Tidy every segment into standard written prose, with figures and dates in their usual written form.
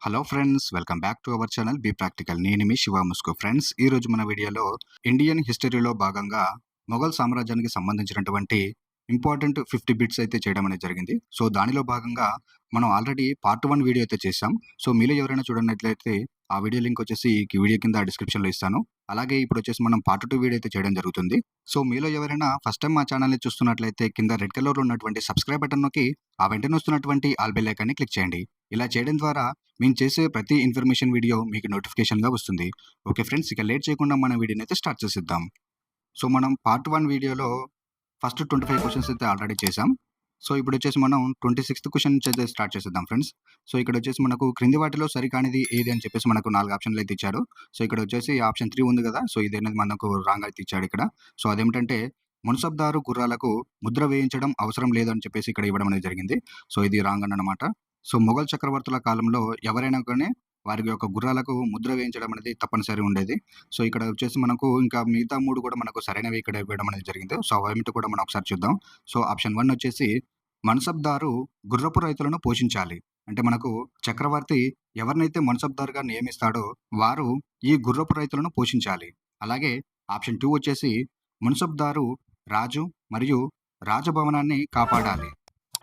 Hello friends, welcome back to our channel Be Practical. నేను మీ Shiva ముస్కో. Friends, ఈరోజు మన వీడియోలో ఇండియన్ హిస్టరీలో భాగంగా మొఘల్ సామ్రాజ్యానికి సంబంధించినటువంటి ఇంపార్టెంట్ 50 బిట్స్ అయితే చేయడం అనేది జరిగింది. సో దానిలో భాగంగా మనం ఆల్రెడీ పార్ట్ 1 వీడియో అయితే చేసాం. సో మీలో ఎవరైనా చూడనట్లయితే ఆ వీడియో లింక్ వచ్చేసి ఈ వీడియో కింద డిస్క్రిప్షన్లో ఇస్తాను. అలాగే ఇప్పుడు వచ్చేసి మనం పార్ట్ 2 వీడియో అయితే చేయడం జరుగుతుంది. సో మీలో ఎవరైనా ఫస్ట్ టైం మా ఛానల్ని చూస్తున్నట్లయితే కింద రెడ్ కలర్లో ఉన్నటువంటి సబ్స్క్రైబ్ బటన్ నొక్కి ఆ వెంటనే వస్తున్నటువంటి ఆల్ బెల్ ఐకాన్ని క్లిక్ చేయండి. ఇలా చేయడం ద్వారా మేము చేసే ప్రతి ఇన్ఫర్మేషన్ వీడియో మీకు నోటిఫికేషన్‌గా వస్తుంది. ఓకే ఫ్రెండ్స్, ఇక లేట్ చేయకుండా మన వీడియోని అయితే స్టార్ట్ చేసేద్దాం. సో మనం పార్ట్ 1 వీడియోలో ఫస్ట్ 25 క్వెషన్స్ అయితే ఆల్రెడీ చేసాం. సో ఇప్పుడొచ్చేసి మనం 26థ్ క్వెషన్ నుంచి అయితే స్టార్ట్ చేసేద్దాం ఫ్రెండ్స్. సో ఇక్కడొచ్చేసి మనకు క్రింది వాటిలో సరికానిది ఏది అని చెప్పేసి మనకు 4 ఆప్షన్‌లు అయితే ఇచ్చాడు. సో ఇక్కడొచ్చేసి ఆప్షన్ 3 ఉంది గదా! సో ఇదనేది మనకు రాంగ్ అయితే ఇచ్చాడు ఇక్కడ. సో అదేమిటంటే మున్సబ్దారు గుర్రాలకు ముద్ర వేయించడం అవసరం లేదు అని చెప్పేసి ఇక్కడ ఇవ్వడం అనేది జరిగింది. సో ఇది రాంగ్ అన్నమాట. సో మొఘల్ చక్రవర్తుల కాలంలో ఎవరైనా కానీ వారి యొక్క గుర్రాలకు ముద్ర వేయించడం అనేది తప్పనిసరి ఉండేది. సో ఇక్కడ వచ్చేసి మనకు ఇంకా మిగతా 3 కూడా మనకు సరైనవి ఇక్కడ ఇవ్వడం అనేది జరిగింది. సో అవేమిటో కూడా మనం ఒకసారి చూద్దాం. సో ఆప్షన్ 1 వచ్చేసి మన్సబ్దారు గుర్రపు రైతులను పోషించాలి. అంటే మనకు చక్రవర్తి ఎవరినైతే మన్సబ్దార్‌గా నియమిస్తాడో వారు ఈ గుర్రపు రైతులను పోషించాలి. అలాగే ఆప్షన్ 2 వచ్చేసి మున్సబ్దారు రాజు మరియు రాజభవనాన్ని కాపాడాలి.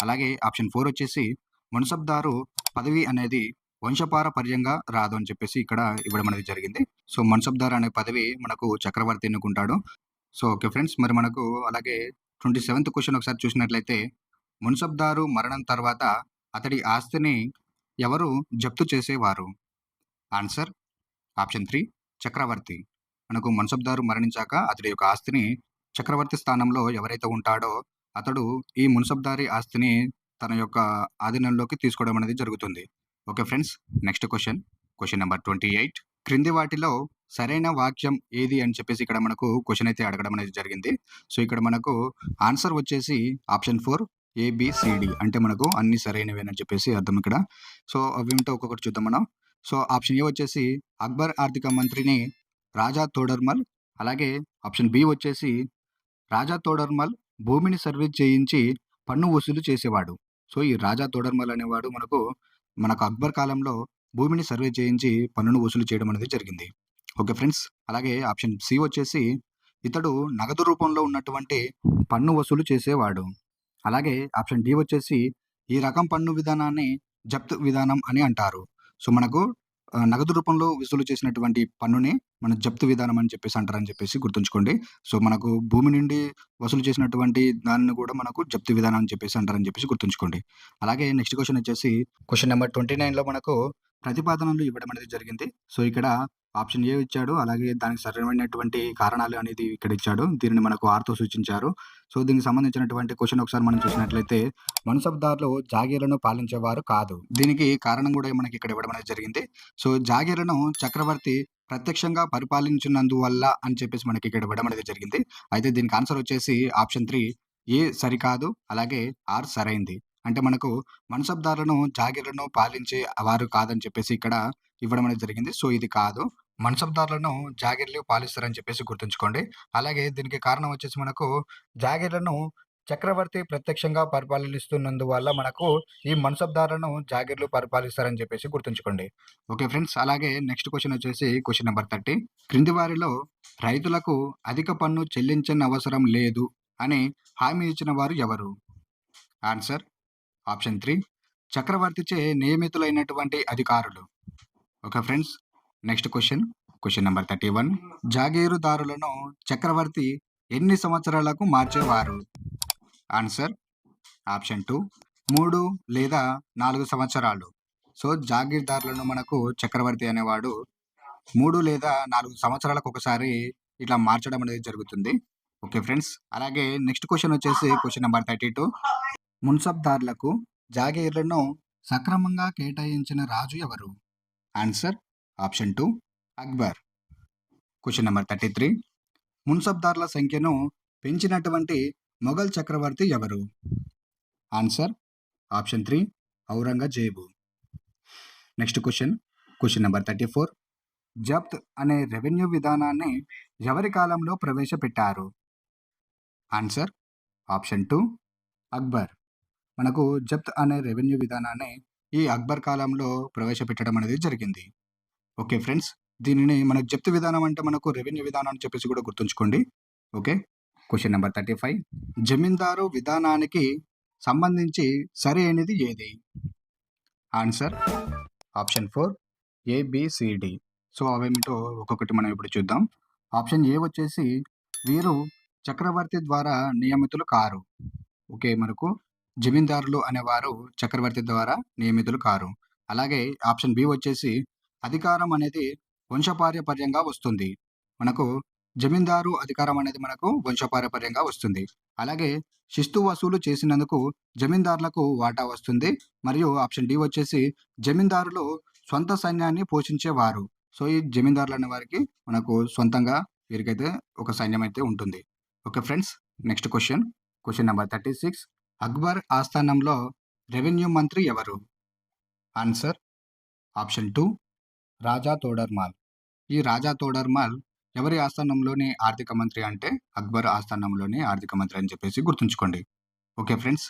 అలాగే ఆప్షన్ 4 వచ్చేసి మున్సబ్దారు పదవి అనేది వంశపారపర్యంగా రాదు అని చెప్పేసి ఇక్కడ ఇవ్వడం అనేది జరిగింది. సో మన్సబ్దార్ అనే పదవి మనకు చక్రవర్తి ఎన్నుకుంటాడు. సో ఓకే ఫ్రెండ్స్, మరి మనకు అలాగే 27థ్ క్వెషన్ ఒకసారి చూసినట్లయితే మున్సబ్దారు మరణం తర్వాత అతడి ఆస్తిని ఎవరు జప్తు చేసేవారు? ఆన్సర్ ఆప్షన్ 3 చక్రవర్తి. మనకు మన్సబ్దారు మరణించాక అతడి యొక్క ఆస్తిని చక్రవర్తి స్థానంలో ఎవరైతే ఉంటాడో అతడు ఈ మున్సబ్దారి ఆస్తిని తన యొక్క ఆధీనంలోకి తీసుకోవడం అనేది జరుగుతుంది. Okay friends, next question number 28. క్రింది వాటిలో సరైన వాక్యం ఏది అని చెప్పేసి ఇక్కడ మనకు క్వెషన్ అయితే అడగడం అనేది జరిగింది. సో ఇక్కడ మనకు ఆన్సర్ వచ్చేసి ఆప్షన్ 4 ఏబిసిడి, అంటే మనకు అన్ని సరైనవేనని చెప్పేసి అర్థం ఇక్కడ. సో అవేమిటో ఒక్కొక్కటి చూద్దాం మనం. సో ఆప్షన్ ఏ వచ్చేసి అక్బర్ ఆర్థిక మంత్రిని రాజా తోడర్మల్. అలాగే ఆప్షన్ బి వచ్చేసి రాజా తోడర్మల్ భూమిని సర్వే చేయించి పన్ను వసూలు చేసేవాడు. సో ఈ రాజా తోడర్మల్ అనేవాడు మనకు అక్బర్ కాలంలో భూమిని సర్వే చేయించి పన్నును వసూలు చేయడం అనేది జరిగింది. ఓకే ఫ్రెండ్స్, అలాగే ఆప్షన్ సి వచ్చేసి ఇతడు నగదు రూపంలో ఉన్నటువంటి పన్ను వసూలు చేసేవాడు. అలాగే ఆప్షన్ డి వచ్చేసి ఈ రకం పన్ను విధానాన్ని జప్త్ విధానం అని అంటారు. సో మనకు నగదు రూపంలో వసూలు చేసినటువంటి పన్నుని మన జప్తు విధానం అని చెప్పేసి అంటారని చెప్పేసి గుర్తుంచుకోండి. సో మనకు భూమి నుండి వసూలు చేసినటువంటి దాన్ని కూడా మనకు జప్తు విధానం అని చెప్పేసి అంటారని చెప్పేసి గుర్తుంచుకోండి. అలాగే నెక్స్ట్ క్వెషన్ వచ్చేసి క్వెషన్ నంబర్ 29లో మనకు ప్రతిపాదనలు ఇవ్వడం అనేది జరిగింది. సో ఇక్కడ ఆప్షన్ ఏ ఇచ్చాడు. అలాగే దానికి సరైనటువంటి కారణాలు అనేది ఇక్కడ ఇచ్చాడు. దీనిని మనకు ఆర్‌తో సూచించారు. సో దీనికి సంబంధించినటువంటి క్వెషన్ ఒకసారి మనం చూసినట్లయితే మన్సబ్దార్‌లు జాగీర్లను పాలించేవారు కాదు. దీనికి కారణం కూడా మనకి ఇక్కడ ఇవ్వడం అనేది జరిగింది. సో జాగీర్లను చక్రవర్తి ప్రత్యక్షంగా పరిపాలించినందువల్ల అని చెప్పేసి మనకి ఇక్కడ ఇవ్వడం అనేది జరిగింది. అయితే దీనికి ఆన్సర్ వచ్చేసి ఆప్షన్ 3 ఏ సరికాదు. అలాగే ఆర్ సరైంది. అంటే మనకు మన్సబ్దారులను జాగీర్లను పాలించే వారు కాదని చెప్పేసి ఇక్కడ ఇవ్వడం అనేది జరిగింది. సో ఇది కాదు. మన్సబ్దారులను జాగీర్లు పాలిస్తారని చెప్పేసి గుర్తుంచుకోండి. అలాగే దీనికి కారణం వచ్చేసి మనకు జాగీర్లను చక్రవర్తి ప్రత్యక్షంగా పరిపాలిస్తున్నందువల్ల మనకు ఈ మన్సబ్దారులను జాగీర్లు పరిపాలిస్తారని చెప్పేసి గుర్తుంచుకోండి. ఓకే ఫ్రెండ్స్, అలాగే నెక్స్ట్ క్వెషన్ వచ్చేసి క్వెషన్ నంబర్ 30. క్రింది వారిలో రైతులకు అధిక పన్ను చెల్లించనవసరం లేదు అని హామీ ఇచ్చిన వారు ఎవరు? ఆన్సర్ ఆప్షన్ 3 చక్రవర్తిచే నియమితులైనటువంటి అధికారులు. Okay friends, next question number 31. జాగీరుదారులను చక్రవర్తి ఎన్ని సంవత్సరాలకు మార్చేవారు? ఆన్సర్ ఆప్షన్ 2 3 లేదా 4 సంవత్సరాలు. సో జాగీర్దారులను మనకు చక్రవర్తి అనేవాడు 3 లేదా 4 సంవత్సరాలకు ఒకసారి ఇట్లా మార్చడం అనేది జరుగుతుంది. ఓకే ఫ్రెండ్స్, అలాగే నెక్స్ట్ క్వెషన్ వచ్చేసి క్వెషన్ నంబర్ 32. మున్సబ్దార్లకు జాగీర్లను సక్రమంగా కేటాయించిన రాజు ఎవరు? Answer option 2 Akbar. Question number 33. మున్సబ్దార్ల సంఖ్యను పెంచినటువంటి మొఘల్ చక్రవర్తి ఎవరు? Answer option 3 Aurangzeb. Next question number 34. జప్త్ అనే రెవెన్యూ విధానాన్ని ఎవరి కాలంలో ప్రవేశపెట్టారు? Answer option 2 Akbar. మనకు జప్త్ అనే రెవెన్యూ విధానాన్ని ఈ అక్బర్ కాలంలో ప్రవేశపెట్టడం అనేది జరిగింది. Okay friends. దీనిని మనకు జప్తు విధానం అంటే మనకు రెవెన్యూ విధానం అని చెప్పేసి కూడా గుర్తుంచుకోండి. ఓకే. క్వెషన్ నంబర్ 35 జమీందారు విధానానికి సంబంధించి సరైనది ఏది? Answer option 4 ABCD. సో అవేమిటో ఒక్కొక్కటి మనం ఇప్పుడు చూద్దాం. ఆప్షన్ ఏ వచ్చేసి వీరు చక్రవర్తి ద్వారా నియమితులు కారు. ఓకే. మనకు జమీందారులు అనేవారు చక్రవర్తి ద్వారా నియమితులు కారు. అలాగే ఆప్షన్ బి వచ్చేసి అధికారం అనేది వంశపార్యపర్యంగా వస్తుంది. మనకు జమీందారు అధికారం అనేది మనకు వంశపారపర్యంగా వస్తుంది. అలాగే శిస్తు వసూలు చేసినందుకు జమీందారులకు వాటా వస్తుంది. మరియు ఆప్షన్ డి వచ్చేసి జమీందారులు సొంత సైన్యాన్ని పోషించేవారు. సో, ఈ జమీందారులు అనే వారికి మనకు సొంతంగా వీరికైతే ఒక సైన్యం అయితే ఉంటుంది. Okay friends. Next question. Question number 36 Akbar ఆస్థానంలో రెవెన్యూ మంత్రి ఎవరు? Answer option 2 Raja Todarmal. ఈ రాజా తోడర్మాల్ ఎవరి ఆస్థానంలోని ఆర్థిక మంత్రి అంటే అక్బర్ ఆస్థానంలోని ఆర్థిక మంత్రి అని చెప్పేసి గుర్తుంచుకోండి. Okay friends.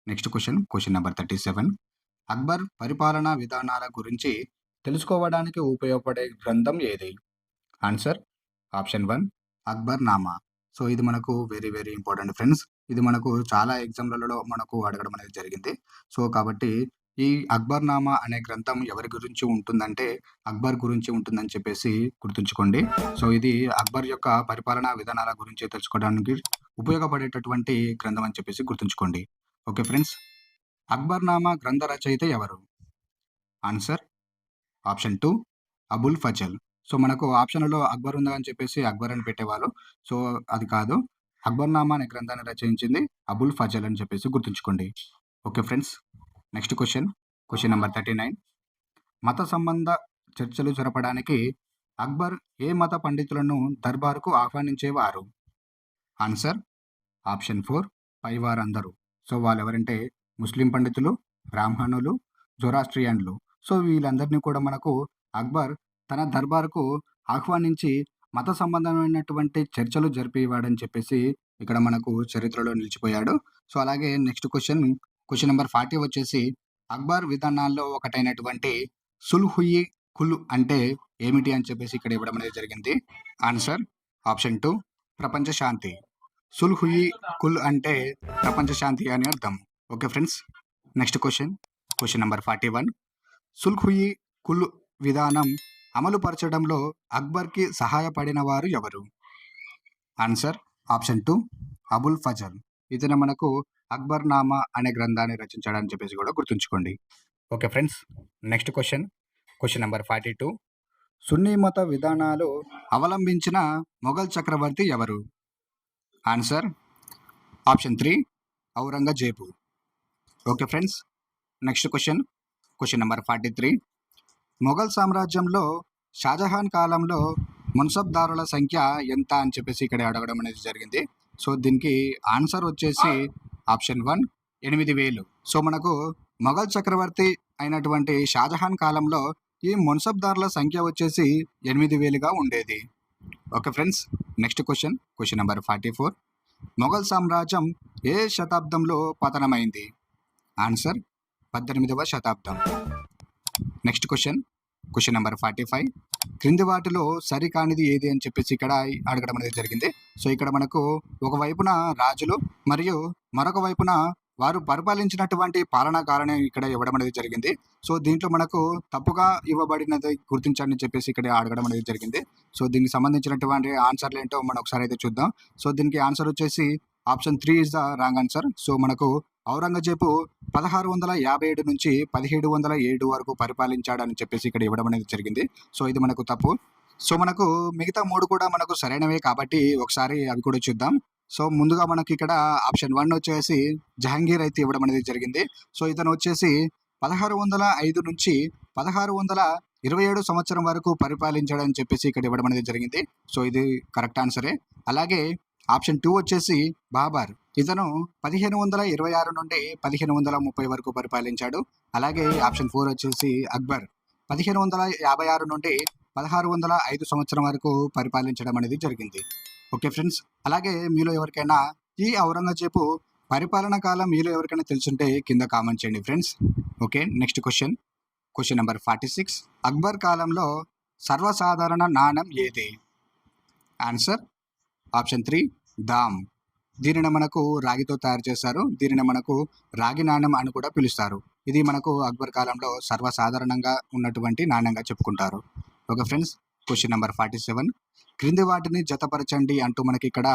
Next question. Question number 37 Akbar పరిపాలనా విధానాల గురించి తెలుసుకోవడానికి ఉపయోగపడే గ్రంథం ఏది? Answer option 1 Akbar Nama. So, ఇది మనకు వెరీ వెరీ ఇంపార్టెంట్ ఫ్రెండ్స్. ఇది మనకు చాలా ఎగ్జామ్‌లలో మనకు అడగడం అనేది జరిగింది. సో, కాబట్టి ఈ అక్బర్ నామా అనే గ్రంథం ఎవరి గురించి ఉంటుందంటే అక్బర్ గురించి ఉంటుందని చెప్పేసి గుర్తుంచుకోండి. సో, ఇది అక్బర్ యొక్క పరిపాలనా విధానాల గురించి తెలుసుకోవడానికి ఉపయోగపడేటటువంటి గ్రంథం అని చెప్పేసి గుర్తుంచుకోండి. Okay friends. అక్బర్ నామా గ్రంథ రచయిత ఎవరు? Answer option 2 Abul Fazal. So, మనకు ఆప్షన్‌లో అక్బర్ ఉందని చెప్పేసి అక్బర్ అని పెట్టేవాళ్ళు. సో, అది కాదు. అక్బర్‌నామా అనే గ్రంథాన్ని రచయించింది అబుల్ ఫజల్ అని చెప్పేసి గుర్తుంచుకోండి. Okay friends. Next question. Question number 39 మత సంబంధ చర్చలు జరపడానికి అక్బర్ ఏ మత పండితులను దర్బారుకు ఆహ్వానించేవారు? ఆన్సర్ ఆప్షన్ 4 పైవారందరూ. సో, వాళ్ళెవరంటే ముస్లిం పండితులు, బ్రాహ్మణులు, జొరాస్ట్రియన్లు. సో, వీళ్ళందరినీ కూడా మనకు అక్బర్ తన దర్బారుకు ఆహ్వానించి మత సంబంధమైనటువంటి చర్చలు జరిపేవాడని చెప్పేసి ఇక్కడ మనకు చరిత్రలో నిలిచిపోయాడు. సో, అలాగే నెక్స్ట్ క్వెషన్. క్వెషన్ నంబర్ 40 వచ్చేసి అక్బర్ విధానాల్లో ఒకటైనటువంటి సుల్హ్-ఇ కుల్ అంటే ఏమిటి అని చెప్పేసి ఇక్కడ ఇవ్వడం అనేది జరిగింది. ఆన్సర్ ఆప్షన్ 2 ప్రపంచ శాంతి. సుల్హ్-ఇ కుల్ అంటే ప్రపంచ శాంతి అని అర్థం. Okay friends. Next question. Question number 41 సుల్హ్-ఇ కుల్ విధానం అమలు పరచడంలో అక్బర్‌కి సహాయపడిన వారు ఎవరు? Answer option 2 Abul Fazal. ఇతను మనకు అక్బర్ నామా అనే గ్రంథాన్ని రచించాడని చెప్పేసి కూడా గుర్తుంచుకోండి. Okay friends. Next question. Question number 42 సున్నీ మత విధానాలు అవలంబించిన మొఘల్ చక్రవర్తి ఎవరు? Answer option 3 Aurangzeb. Okay friends. Next question. Question number 43 Mughal సామ్రాజ్యంలో షాజహాన్ కాలంలో మున్సబ్దారుల సంఖ్య ఎంత అని చెప్పేసి ఇక్కడ అడగడం అనేది జరిగింది. సో, దీనికి ఆన్సర్ వచ్చేసి ఆప్షన్ 1 8000. సో, మనకు మొఘల్ చక్రవర్తి అయినటువంటి షాజహాన్ కాలంలో ఈ మున్సబ్దారుల సంఖ్య వచ్చేసి 8000గా ఉండేది. Okay friends. Next question. Question number 44 Mughal సామ్రాజ్యం ఏ శతాబ్దంలో పతనమైంది? ఆన్సర్ 18వ శతాబ్దం. Next question. క్వెషన్ నంబర్ 45 క్రింది వాటిలో సరికానిది ఏది అని చెప్పేసి ఇక్కడ అడగడం అనేది జరిగింది. సో, ఇక్కడ మనకు ఒకవైపున రాజులు మరియు మరొక వైపున వారు పరిపాలించినటువంటి పాలనాకాలని ఇక్కడ ఇవ్వడం అనేది జరిగింది. సో, దీంట్లో మనకు తప్పుగా ఇవ్వబడినది గుర్తించండి అని చెప్పేసి ఇక్కడ అడగడం అనేది జరిగింది. సో, దీనికి సంబంధించినటువంటి ఆన్సర్లు ఏంటో మనం ఒకసారి అయితే చూద్దాం. సో, దీనికి ఆన్సర్ వచ్చేసి option 3 is the wrong answer. So, మనకు ఔరంగజేబు 1657 నుంచి 1707 వరకు పరిపాలించాడని చెప్పేసి ఇక్కడ ఇవ్వడం అనేది జరిగింది. సో, ఇది మనకు తప్పు. సో, మనకు మిగతా 3 కూడా మనకు సరైనవే కాబట్టి ఒకసారి అవి కూడా చూద్దాం. సో, ముందుగా మనకి ఇక్కడ ఆప్షన్ 1 వచ్చేసి జహాంగీర్ అయితే ఇవ్వడం అనేది జరిగింది. సో, ఇతను వచ్చేసి 1605 నుంచి 1627 సంవత్సరం వరకు పరిపాలించాడని చెప్పేసి ఇక్కడ ఇవ్వడం అనేది జరిగింది. సో, ఇది కరెక్ట్ ఆన్సరే. అలాగే ఆప్షన్ 2 వచ్చేసి బాబర్. ఇతను 1526 నుండి 1530 వరకు పరిపాలించాడు. అలాగే ఆప్షన్ 4 వచ్చేసి అక్బర్ 1556 నుండి 1605 సంవత్సరం వరకు పరిపాలించడం అనేది జరిగింది. Okay friends. అలాగే మీలో ఎవరికైనా ఈ ఔరంగజేబు పరిపాలన కాలం మీలో ఎవరికైనా తెలుసుంటే కింద కామెంట్ చేయండి friends. Okay. Next question. Question number 46. Akbar కాలంలో సర్వసాధారణ నాణెం ఏది? Answer option 3 Dham. దీనిని మనకు రాగితో తయారు చేశారు. దీనిని మనకు రాగి నాణెం అని కూడా పిలుస్తారు. ఇది మనకు అక్బర్ కాలంలో సర్వసాధారణంగా ఉన్నటువంటి నాణ్యంగా చెప్పుకుంటారు. Okay friends. Question number 47. క్రింది వాటిని జతపరచండి అంటూ మనకి ఇక్కడ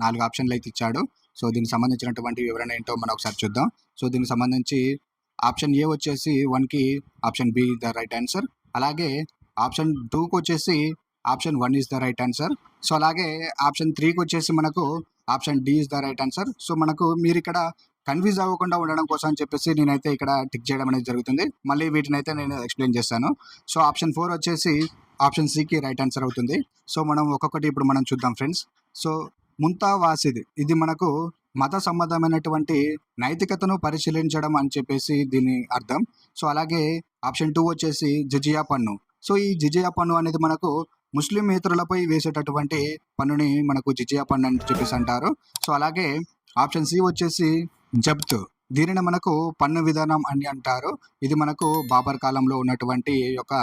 4 ఆప్షన్లు అయితే ఇచ్చాడు. సో దీనికి సంబంధించినటువంటి వివరణ ఏంటో మనం ఒకసారి చూద్దాం. సో దీనికి సంబంధించి ఆప్షన్ ఏ వచ్చేసి 1కి option B the right answer. అలాగే ఆప్షన్ 2కి వచ్చేసి option 1 is the right answer. So అలాగే ఆప్షన్ 3కి వచ్చేసి మనకు option D is the right answer. So మనకు మీరు ఇక్కడ కన్ఫ్యూజ్ అవ్వకుండా ఉండడం కోసం అని చెప్పేసి నేనైతే ఇక్కడ టిక్ చేయడం అనేది జరుగుతుంది. మళ్ళీ వీటిని అయితే నేను ఎక్స్ప్లెయిన్ చేస్తాను. సో ఆప్షన్ 4 వచ్చేసి ఆప్షన్ సికి రైట్ ఆన్సర్ అవుతుంది. సో మనం ఒక్కొక్కటి ఇప్పుడు మనం చూద్దాం ఫ్రెండ్స్. సో ముంతా వాసిద్ ఇది మనకు మత సంబంధమైనటువంటి నైతికతను పరిశీలించడం అని చెప్పేసి దీని అర్థం. సో అలాగే ఆప్షన్ 2 వచ్చేసి జిజియా పన్ను. సో ఈ జిజియా పన్ను అనేది మనకు ముస్లిమేతరులపై వేసేటటువంటి పన్నుని మనకు జిజియా పన్ను అని చెప్పేసి అంటారు. సో అలాగే ఆప్షన్ సి వచ్చేసి జబ్త్. దీనిని మనకు పన్ను విధానం అని అంటారు. ఇది మనకు బాబర్ కాలంలో ఉన్నటువంటి యొక్క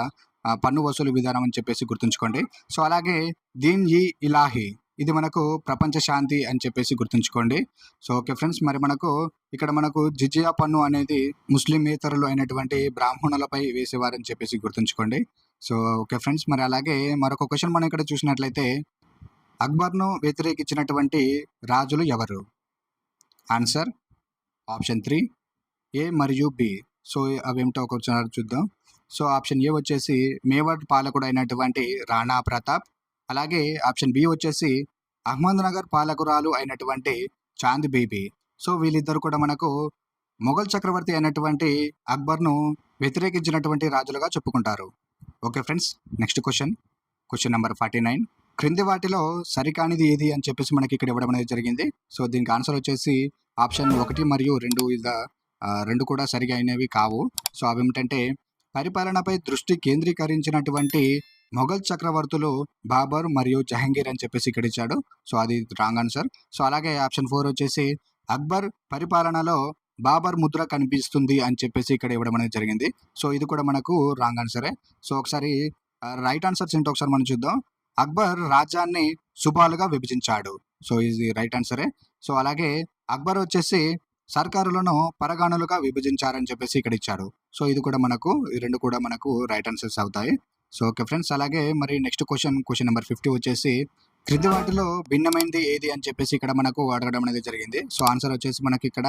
పన్ను వసూలు విధానం అని చెప్పేసి గుర్తుంచుకోండి. సో అలాగే దీన్ ఈ ఇలాహి ఇది మనకు ప్రపంచ శాంతి అని చెప్పేసి గుర్తుంచుకోండి. సో ఓకే ఫ్రెండ్స్, మరి మనకు ఇక్కడ మనకు జిజియా పన్ను అనేది ముస్లిమేతరులు అయినటువంటి బ్రాహ్మణులపై వేసేవారని చెప్పేసి గుర్తుంచుకోండి. సో ఓకే ఫ్రెండ్స్, మరి అలాగే మరొక క్వశ్చన్ మనం ఇక్కడ చూసినట్లయితే అక్బర్ను వ్యతిరేకించినటువంటి రాజులు ఎవరు? ఆన్సర్ ఆప్షన్ 3 ఏ మరియు బి. సో అవేమిటో ఒకసారి చూద్దాం. సో ఆప్షన్ ఏ వచ్చేసి మేవాడ్ పాలకుడు అయినటువంటి రాణా ప్రతాప్. అలాగే ఆప్షన్ బి వచ్చేసి అహ్మద్నగర్ పాలకురాలు అయినటువంటి చాంద్ బీబీ. సో వీళ్ళిద్దరు కూడా మనకు మొఘల్ చక్రవర్తి అయినటువంటి అక్బర్ను వ్యతిరేకించినటువంటి రాజులుగా చెప్పుకుంటారు. Okay friends, next question. Question number 49. క్రింది వాటిలో సరికానిది ఏది అని చెప్పేసి మనకి ఇక్కడ ఇవ్వడం అనేది జరిగింది. సో దీనికి ఆన్సర్ వచ్చేసి ఆప్షన్ 1 మరియు 2 రెండు కూడా సరిగా అయినవి కావు. సో అవి ఏమిటంటే పరిపాలనపై దృష్టి కేంద్రీకరించినటువంటి మొఘల్ చక్రవర్తులు బాబర్ మరియు జహంగీర్ అని చెప్పేసి ఇక్కడ ఇచ్చాడు. సో అది రాంగ్ ఆన్సర్. సో అలాగే ఆప్షన్ 4 వచ్చేసి అక్బర్ పరిపాలనలో బాబర్ ముద్ర కనిపిస్తుంది అని చెప్పేసి ఇక్కడ ఇవ్వడం అనేది జరిగింది. సో ఇది కూడా మనకు రాంగ్ ఆన్సరే. సో ఒకసారి రైట్ ఆన్సర్స్ ఏంటో ఒకసారి మనం చూద్దాం. అక్బర్ రాజ్యాన్ని సుబాలుగా విభజించాడు. సో ఇది రైట్ ఆన్సరే. సో అలాగే అక్బర్ వచ్చేసి సర్కారులను పరగణలుగా విభజించారని చెప్పేసి ఇక్కడ ఇచ్చాడు. సో ఇది కూడా మనకు ఈ రెండు కూడా మనకు రైట్ ఆన్సర్స్ అవుతాయి. సో ఓకే ఫ్రెండ్స్, అలాగే మరి నెక్స్ట్ క్వశ్చన్ నెంబర్ 50 వచ్చేసి క్రింది వాటిలో భిన్నమైనది ఏది అని చెప్పేసి ఇక్కడ మనకు అడగడం అనేది జరిగింది. సో ఆన్సర్ వచ్చేసి మనకి ఇక్కడ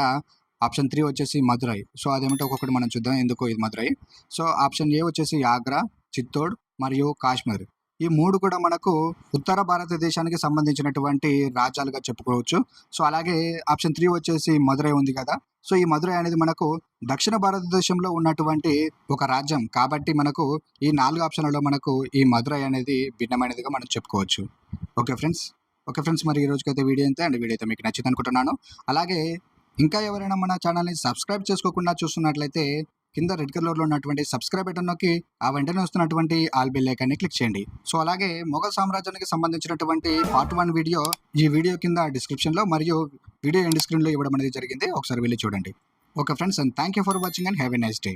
ఆప్షన్ 3 వచ్చేసి మదురై. సో అదేమిటో ఒక్కొక్కటి మనం చూద్దాం ఎందుకో ఇది మదురై. సో ఆప్షన్ ఏ వచ్చేసి ఆగ్రా, చిత్తోడ్ మరియు కాశ్మీర్. ఈ 3 కూడా మనకు ఉత్తర భారతదేశానికి సంబంధించినటువంటి రాజ్యాలుగా చెప్పుకోవచ్చు. సో అలాగే ఆప్షన్ 3 వచ్చేసి మదురై ఉంది కదా. సో ఈ మదురై అనేది మనకు దక్షిణ భారతదేశంలో ఉన్నటువంటి ఒక రాజ్యం కాబట్టి మనకు ఈ 4 ఆప్షన్లలో మనకు ఈ మదురై అనేది భిన్నమైనదిగా మనం చెప్పుకోవచ్చు. ఓకే ఫ్రెండ్స్, మరి ఈ రోజుకైతే వీడియో అంతే అండ్ వీడియో అయితే మీకు నచ్చింది అనుకుంటున్నాను. అలాగే ఇంకా ఎవరైనా మన ఛానల్ని సబ్స్క్రైబ్ చేసుకోకుండా చూస్తున్నట్లయితే కింద రెడ్ కలర్లో ఉన్నటువంటి సబ్స్క్రైబ్ బటన్ నొక్కి ఆ వెంటనే వస్తున్నటువంటి ఆల్ బెల్ ఐకాన్ని క్లిక్ చేయండి. సో అలాగే మొఘల్ సామ్రాజ్యానికి సంబంధించినటువంటి పార్ట్ 1 వీడియో ఈ వీడియో కింద డిస్క్రిప్షన్లో మరియు వీడియో ఎండ్ స్క్రీన్లో ఇవ్వడం అనేది జరిగింది. ఒకసారి వెళ్ళి చూడండి. Okay friends, and thank you for watching and have a nice day.